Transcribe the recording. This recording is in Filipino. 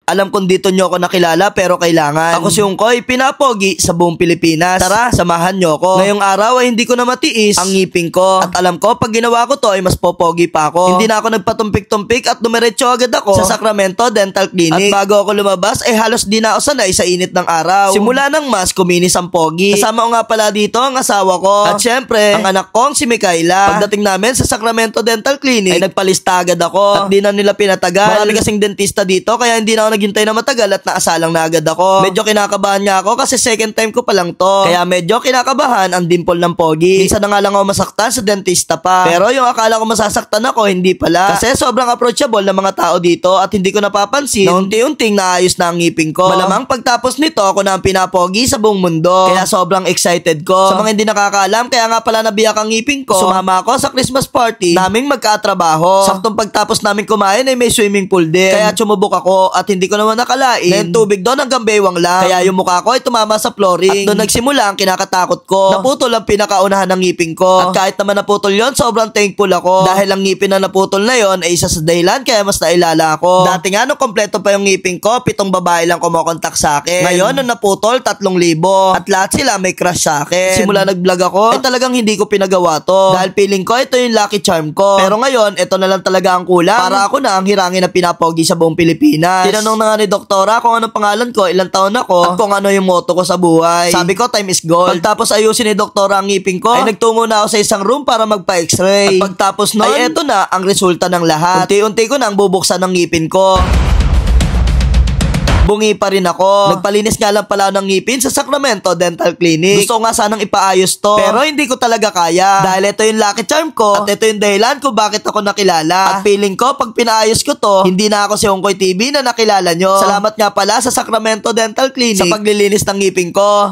Alam kong dito nyo ako nakilala pero kailangan. Ako si Ungkoy, pinapogi sa buong Pilipinas. Tara, samahan nyo ko. Ngayong araw ay hindi ko na matiis ang ngipin ko. At alam ko, pag ginawa ko to ay mas popogi pa ako. Hindi na ako nagpatumpik-tumpik at dumiretso agad ako sa Sacramento Dental Clinic. At bago ako lumabas, ay halos di na ako sanay sa init ng araw. Simula ng mas, kuminis ang pogi. Kasama ko nga pala dito ang asawa ko. At syempre, ang anak kong si Mikaela. Pagdating namin sa Sacramento Dental Clinic, ay nagpalista agad ako. At di na nila pinatagal. Marami kasing dentista dito, kaya hindi na ako naghintay na matagal at naasalang na agad ako. Medyo kinakabahan nga ako kasi second time ko pa lang to. Kaya medyo kinakabahan ang dimple ng pogi. Minsan na nga lang ako masaktan sa dentista pa. Pero yung akala ko masasaktan ako, hindi pala. Kasi sobrang approachable ng mga tao dito at hindi ko napapansin na unti-unting naayos na ang ngipin ko. Malamang pagtapos nito, ako na ang pinapogi sa buong mundo. Kaya sobrang excited ko. Sa mga hindi nakakaalam, kaya nga pala nabiyak ang ngipin ko. Sumama ako sa Christmas party naming magkatrabaho. Saktong pagtapos namin kumain ay may swimming pool din. Kaya sumubok ako at hindi ko naman nakalain na yung tubig doon hanggang baywang lang. Kaya yung mukha ko ay tumama sa flooring. At doon nagsimula ang kinakatakot ko. Naputol ang pinakaunahan ng ngipin ko. At kahit naman naputol yon, sobrang thankful ako. Dahil ang ngipin na naputol na yon ay isa sa dahilan kaya mas nailala ako. Dati nga nung kompleto pa yung ngipin ko, 7 babae lang kumokontak sa akin. Ngayon nung naputol, 3,000. At lahat sila may crush sa akin. Simula nag-vlog ako, ay talagang hindi ko pinagawa to. Dahil feeling ko ito yung lucky charm ko. Pero ngayon, ito na lang talaga ang kulang. Para ako na ang hirangin na pinapogi sa buong Pilipinas. Tinanong na nga ni doktora kung anong pangalan ko, ilang taon ako, at kung ano yung motto ko sa buhay. Sabi ko, time is gold. Pagtapos ayusin ni doktora ang ngipin ko, ay nagtungo na ako sa isang room para magpa-x-ray. At pagtapos nun, ay eto na ang resulta ng lahat. Unti-unti ko nang bubuksan ng ngipin ko. Bungi pa rin ako. Nagpalinis nga lang pala ng ngipin sa Sacramento Dental Clinic. Gusto ko nga sanang ipaayos to, pero hindi ko talaga kaya. Dahil ito yung lucky charm ko at ito yung dahilan kung bakit ako nakilala. At feeling ko, pag pinaayos ko to, hindi na ako si Ungkoy TV na nakilala nyo. Salamat nga pala sa Sacramento Dental Clinic sa paglilinis ng ngipin ko.